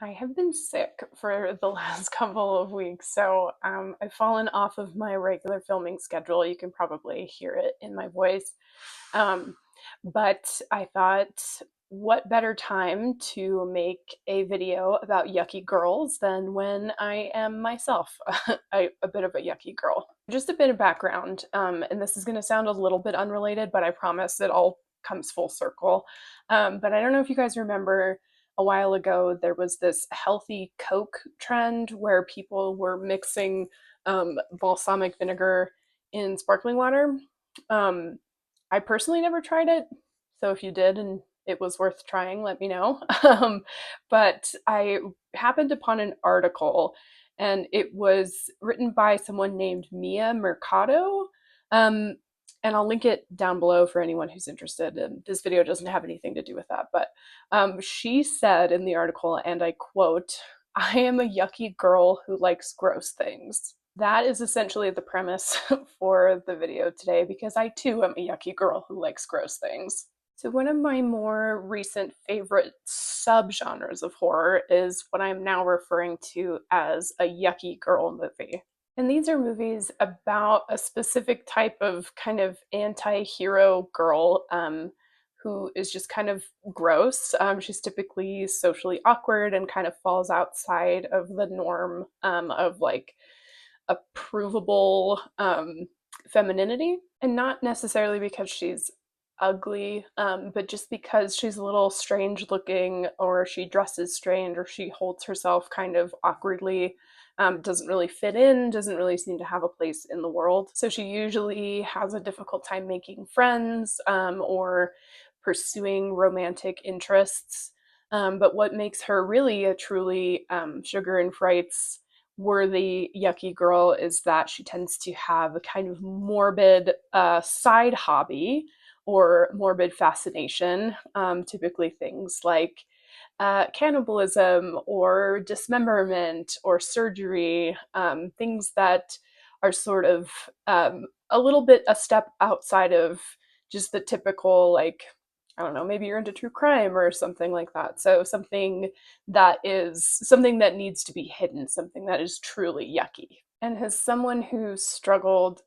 I have been sick for the last couple of weeks, so I've fallen off of my regular filming schedule. You can probably hear it in my voice. Um, but I thought, what better time to make a video about yucky girls than when I am myself a bit of a yucky girl. Just a bit of background, and this is going to sound a little bit unrelated, but I promise it all comes full circle. But I don't know if you guys remember a while ago, there was this healthy Coke trend where people were mixing balsamic vinegar in sparkling water. Um, I personally never tried it, so if you did and it was worth trying, let me know. But I happened upon an article, and it was written by someone named Mia Mercado. Um, and I'll link it down below for anyone who's interested. And this video doesn't have anything to do with that, but she said in the article, and I quote, "I am a yucky girl who likes gross things." That is essentially the premise for the video today because I too am a yucky girl who likes gross things. So one of my more recent favorite subgenres of horror is what I'm now referring to as a yucky girl movie. And these are movies about a specific type of kind of anti-hero girl who is just kind of gross. She's typically socially awkward and kind of falls outside of the norm of like approvable femininity, and not necessarily because she's ugly, but just because she's a little strange looking, or she dresses strange, or she holds herself kind of awkwardly, doesn't really fit in, doesn't really seem to have a place in the world. So she usually has a difficult time making friends or pursuing romantic interests. But what makes her really a truly sugar and frights worthy yucky girl is that she tends to have a kind of morbid side hobby or morbid fascination, typically things like cannibalism or dismemberment or surgery, things that are sort of a little bit a step outside of just the typical, like, I don't know, maybe you're into true crime or something like that. So something that needs to be hidden, something that is truly yucky. And as someone who struggled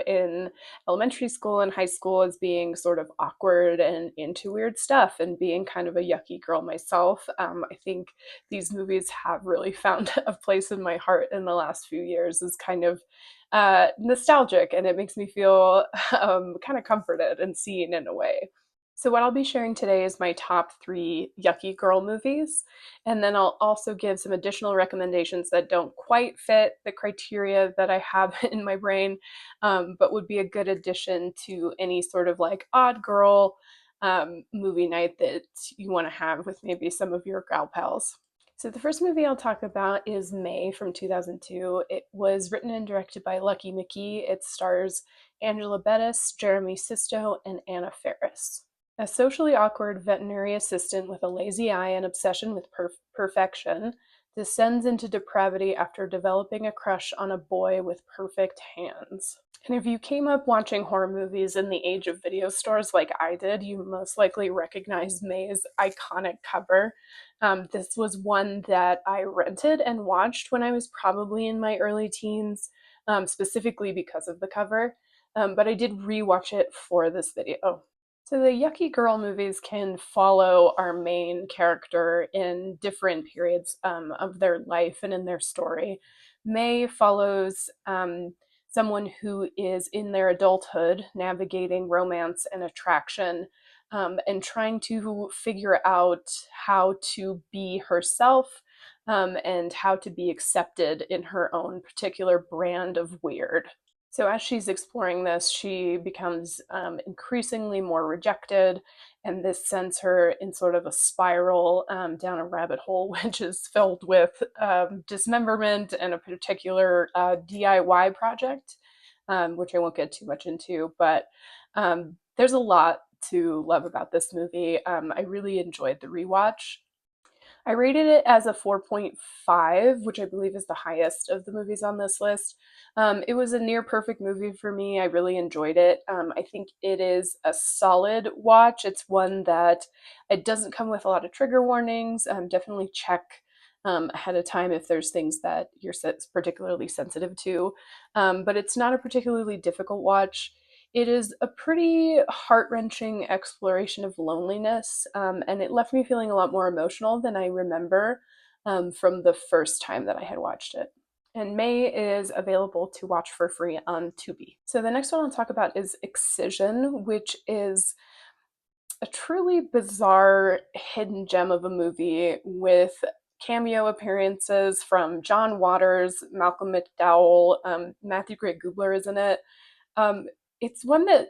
in elementary school and high school as being sort of awkward and into weird stuff and being kind of a yucky girl myself, I think these movies have really found a place in my heart in the last few years as kind of nostalgic, and it makes me feel kind of comforted and seen in a way. So what I'll be sharing today is my top 3 yucky girl movies, and then I'll also give some additional recommendations that don't quite fit the criteria that I have in my brain, but would be a good addition to any sort of like odd girl movie night that you want to have with maybe some of your gal pals. So the first movie I'll talk about is May from 2002. It was written and directed by Lucky McKee. It stars Angela Bettis, Jeremy Sisto, and Anna Faris. A socially awkward veterinary assistant with a lazy eye and obsession with perfection descends into depravity after developing a crush on a boy with perfect hands. And if you came up watching horror movies in the age of video stores like I did, you most likely recognize May's iconic cover. This was one that I rented and watched when I was probably in my early teens, specifically because of the cover. But I did rewatch it for this video. So the Yucky Girl movies can follow our main character in different periods of their life and in their story. May follows someone who is in their adulthood, navigating romance and attraction, and trying to figure out how to be herself, and how to be accepted in her own particular brand of weird. So as she's exploring this, she becomes increasingly more rejected, and this sends her in sort of a spiral down a rabbit hole, which is filled with dismemberment and a particular DIY project, which I won't get too much into, but there's a lot to love about this movie. I really enjoyed the rewatch. I rated it as a 4.5, which I believe is the highest of the movies on this list. It was a near perfect movie for me. I really enjoyed it. I think it is a solid watch. It's one that it doesn't come with a lot of trigger warnings. Definitely check ahead of time if there's things that you're particularly sensitive to. But it's not a particularly difficult watch. It is a pretty heart wrenching exploration of loneliness, and it left me feeling a lot more emotional than I remember from the first time that I had watched it. And May is available to watch for free on Tubi. So the next one I'll talk about is Excision, which is a truly bizarre hidden gem of a movie with cameo appearances from John Waters, Malcolm McDowell, Matthew Gray Gubler is in it. Um, it's one that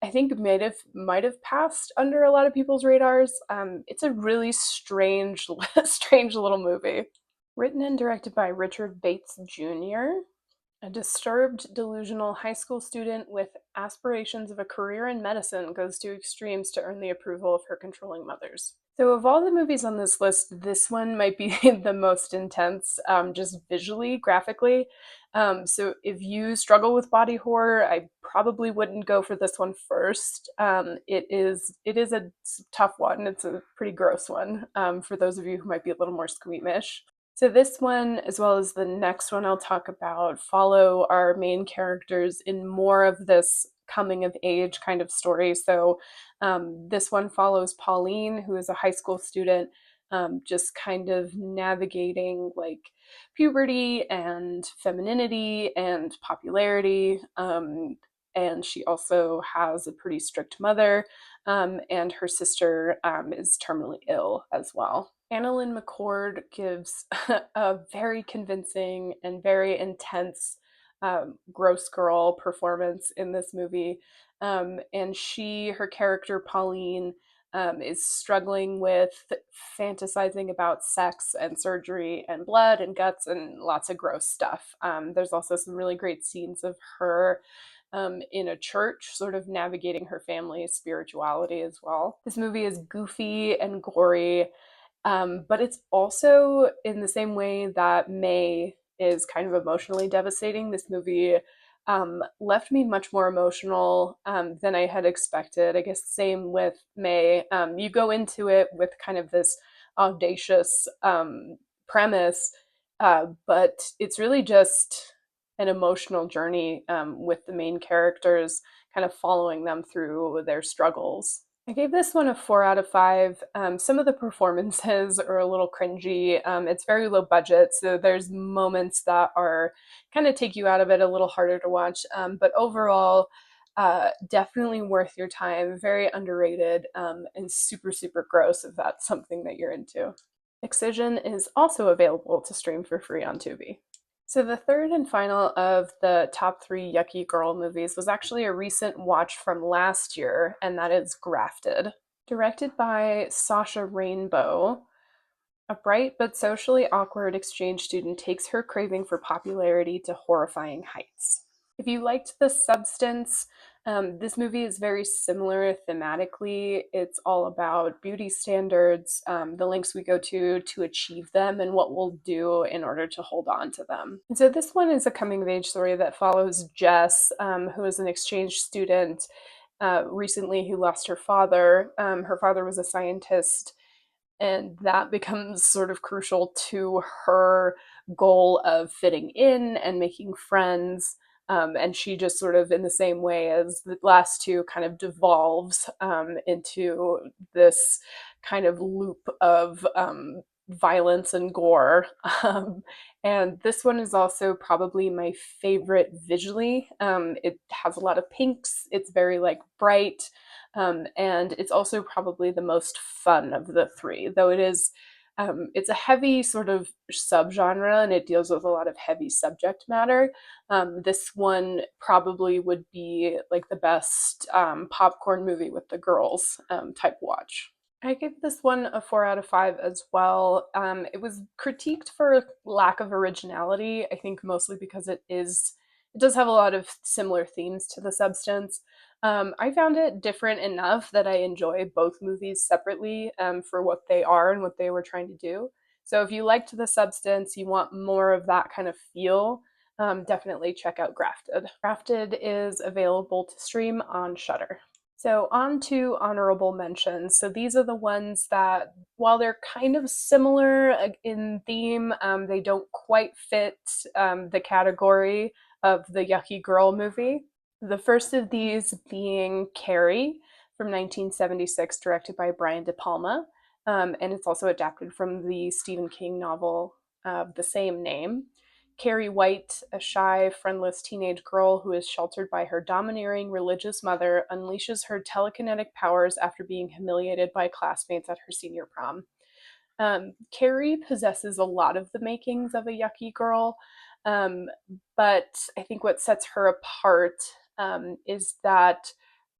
I think might have passed under a lot of people's radars. It's a really strange, strange little movie. Written and directed by Richard Bates Jr., a disturbed, delusional high school student with aspirations of a career in medicine goes to extremes to earn the approval of her controlling mothers. So, of all the movies on this list, this one might be the most intense, just visually, graphically. So, if you struggle with body horror, I probably wouldn't go for this one first. It is a tough one. It's a pretty gross one for those of you who might be a little more squeamish. So this one, as well as the next one I'll talk about, follow our main characters in more of this coming of age kind of story. So this one follows Pauline, who is a high school student, just kind of navigating like puberty and femininity and popularity. And she also has a pretty strict mother, and her sister is terminally ill as well. Annalyn McCord gives a very convincing and very intense gross girl performance in this movie. And her character, Pauline, is struggling with fantasizing about sex and surgery and blood and guts and lots of gross stuff. There's also some really great scenes of her in a church, sort of navigating her family's spirituality as well. This movie is goofy and gory, but it's also in the same way that May is kind of emotionally devastating. This movie left me much more emotional than I had expected. I guess same with May. You go into it with kind of this audacious premise, but it's really just an emotional journey with the main characters, kind of following them through their struggles. I gave this one a 4 out of 5. Some of the performances are a little cringy. It's very low budget, so there's moments that are kind of take you out of it, a little harder to watch. But overall, definitely worth your time. Very underrated and super, super gross if that's something that you're into. Excision is also available to stream for free on Tubi. So the third and final of the top 3 Yucky Girl movies was actually a recent watch from last year, and that is Grafted. Directed by Sasha Rainbow, a bright but socially awkward exchange student takes her craving for popularity to horrifying heights. If you liked The Substance, this movie is very similar thematically. It's all about beauty standards, the lengths we go to achieve them, and what we'll do in order to hold on to them. And so this one is a coming of age story that follows Jess, who is an exchange student recently who lost her father. Her father was a scientist, and that becomes sort of crucial to her goal of fitting in and making friends. And she just sort of, in the same way as the last two, kind of devolves into this kind of loop of violence and gore. And this one is also probably my favorite visually. It has a lot of pinks. It's very like bright. And it's also probably the most fun of the three, though it's a heavy sort of subgenre and it deals with a lot of heavy subject matter. This one probably would be like the best popcorn movie with the girls type watch. I give this one a 4 out of 5 as well. It was critiqued for lack of originality, I think mostly because it does have a lot of similar themes to The Substance. I found it different enough that I enjoy both movies separately for what they are and what they were trying to do. So if you liked The Substance, you want more of that kind of feel, definitely check out Grafted. Grafted is available to stream on Shudder. So, on to honorable mentions. So, these are the ones that, while they're kind of similar in theme, they don't quite fit the category of the Yucky Girl movie. The first of these being Carrie from 1976, directed by Brian De Palma. And it's also adapted from the Stephen King novel of the same name. Carrie White, a shy, friendless teenage girl who is sheltered by her domineering religious mother, unleashes her telekinetic powers after being humiliated by classmates at her senior prom. Carrie possesses a lot of the makings of a yucky girl, um, but I think what sets her apart is that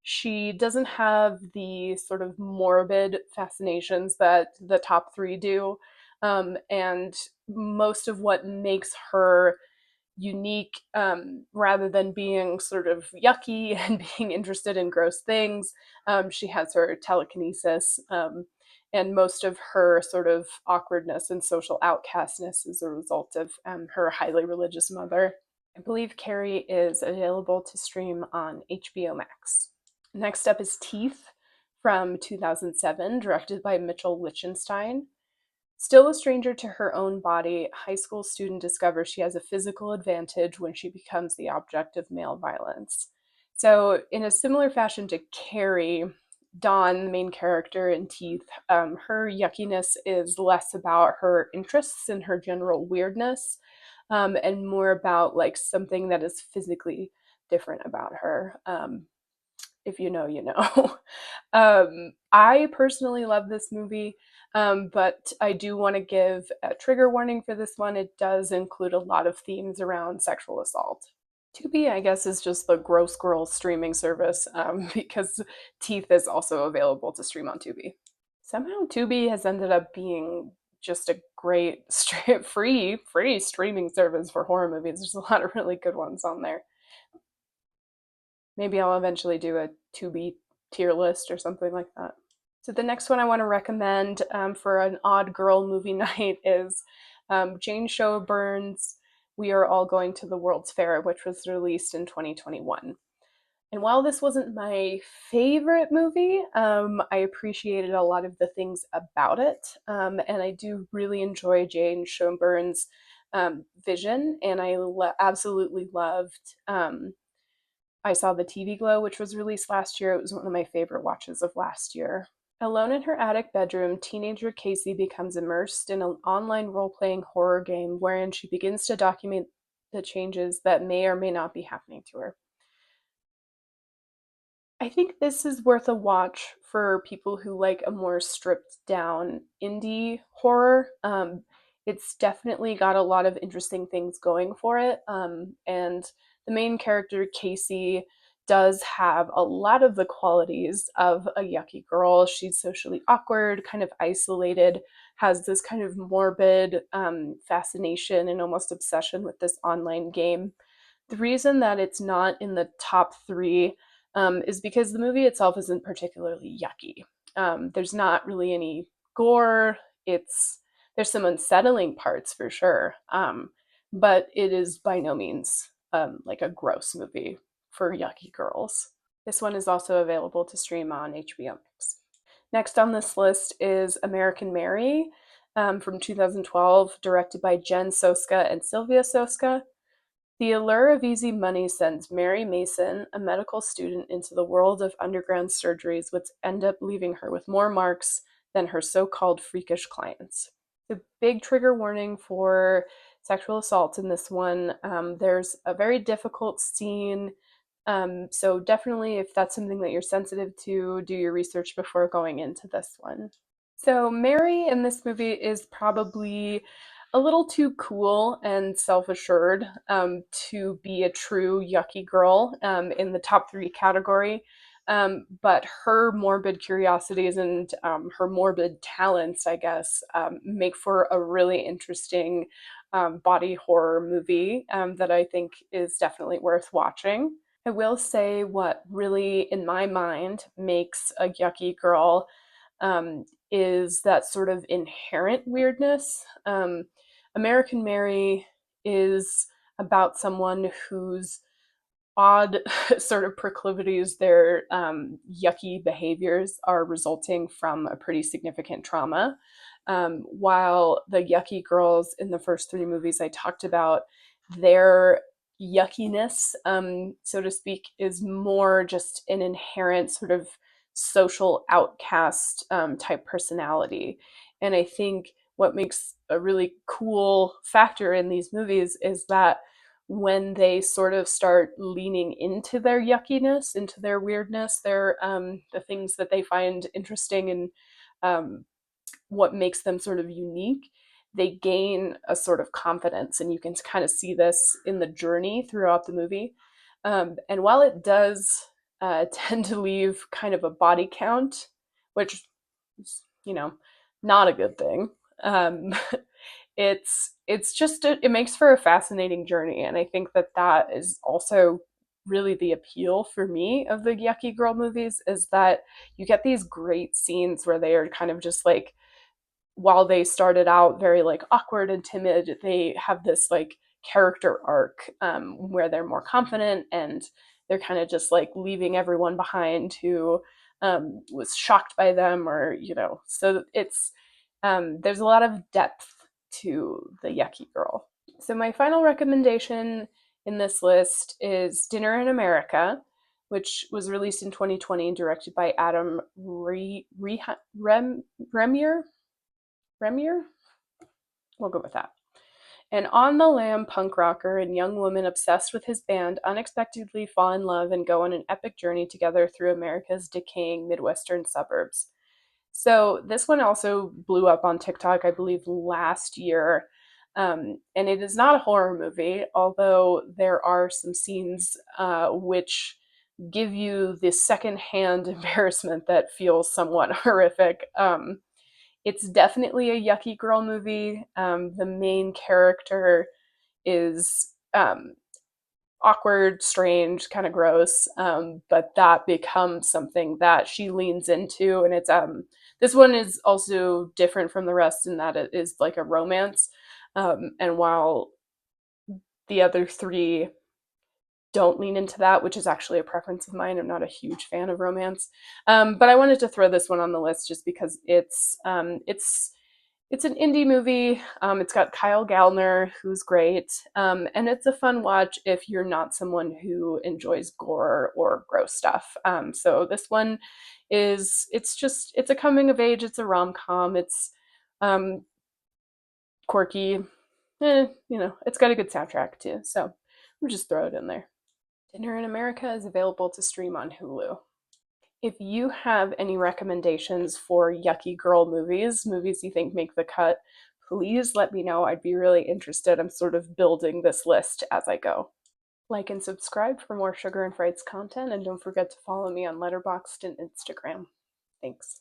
she doesn't have the sort of morbid fascinations that the top three do. And most of what makes her unique, rather than being sort of yucky and being interested in gross things, she has her telekinesis. And most of her sort of awkwardness and social outcastness is a result of her highly religious mother. I believe Carrie is available to stream on HBO Max. Next up is Teeth from 2007, directed by Mitchell Lichtenstein. Still a stranger to her own body, high school student discovers she has a physical advantage when she becomes the object of male violence. So, in a similar fashion to Carrie, Dawn, the main character in Teeth, her yuckiness is less about her interests and her general weirdness, and more about like something that is physically different about her. If you know, you know. I personally love this movie, but I do want to give a trigger warning for this one. It does include a lot of themes around sexual assault. Tubi, I guess, is just the gross girl streaming service, because Teeth is also available to stream on Tubi. Somehow, Tubi has ended up being just a great free streaming service for horror movies. There's a lot of really good ones on there. Maybe I'll eventually do a Tubi tier list or something like that. So the next one I want to recommend for an odd girl movie night is Jane Showburn's We Are All Going to the World's Fair, which was released in 2021. And while this wasn't my favorite movie, I appreciated a lot of the things about it. And I do really enjoy Jane Showburn's vision, and absolutely loved I saw the TV Glow, which was released last year. It was one of my favorite watches of last year. Alone in her attic bedroom, teenager Casey becomes immersed in an online role playing horror game wherein she begins to document the changes that may or may not be happening to her. I think this is worth a watch for people who like a more stripped down indie horror. It's definitely got a lot of interesting things going for it. And the main character, Casey, does have a lot of the qualities of a yucky girl. She's socially awkward, kind of isolated, has this kind of morbid fascination and almost obsession with this online game. The reason that it's not in the top three is because the movie itself isn't particularly yucky. There's not really any gore. There's some unsettling parts for sure, but it is by no means like a gross movie for yucky girls. This one is also available to stream on HBO Max. Next on this list is American Mary from 2012, directed by Jen Soska and Sylvia Soska. The allure of easy money sends Mary Mason, a medical student, into the world of underground surgeries, which end up leaving her with more marks than her so called freakish clients. The big trigger warning for sexual assault in this one. There's a very difficult scene. So, definitely, if that's something that you're sensitive to, do your research before going into this one. So Mary in this movie is probably a little too cool and self-assured to be a true yucky girl in the top three category. But her morbid curiosities and her morbid talents, I guess, make for a really interesting body horror movie that I think is definitely worth watching. I will say what really, in my mind, makes a yucky girl is that sort of inherent weirdness. American Mary is about someone who's odd sort of proclivities, their yucky behaviors are resulting from a pretty significant trauma. While the Yucky Girls in the first three movies I talked about, their yuckiness, so to speak, is more just an inherent sort of social outcast type personality. And I think what makes a really cool factor in these movies is that when they sort of start leaning into their yuckiness, into their weirdness, their the things that they find interesting and um, what makes them sort of unique, they gain a sort of confidence, and you can kind of see this in the journey throughout the movie. And while it does tend to leave kind of a body count, which is, not a good thing, um, it's just it makes for a fascinating journey, and I think that that is also really the appeal for me of the Yucky Girl movies, is that you get these great scenes where they are kind of just like, while they started out very like awkward and timid, they have this like character arc where they're more confident, and they're kind of just like leaving everyone behind who was shocked by them, or so it's there's a lot of depth to the Yucky Girl. So my final recommendation in this list is Dinner in America, which was released in 2020 and directed by Adam Remier. Remier? We'll go with that. An on the lam punk rocker and young woman obsessed with his band unexpectedly fall in love and go on an epic journey together through America's decaying Midwestern suburbs. So this one also blew up on TikTok, I believe, last year. And it is not a horror movie, although there are some scenes which give you the secondhand embarrassment that feels somewhat horrific. It's definitely a Yucky Girl movie. The main character is awkward, strange, kind of gross, but that becomes something that she leans into, and it's this one is also different from the rest in that it is like a romance, and while the other three don't lean into that, which is actually a preference of mine. I'm not a huge fan of romance, but I wanted to throw this one on the list just because it's an indie movie. It's got Kyle Gallner, who's great, and it's a fun watch if you're not someone who enjoys gore or gross stuff. So this one it's a coming of age. It's a rom com. It's um, quirky. It's got a good soundtrack too. So we'll just throw it in there. Dinner in America is available to stream on Hulu. If you have any recommendations for Yucky Girl movies you think make the cut, please let me know. I'd be really interested. I'm sort of building this list as I go. Like and subscribe for more Sugar and Frights content, and don't forget to follow me on Letterboxd and Instagram. Thanks.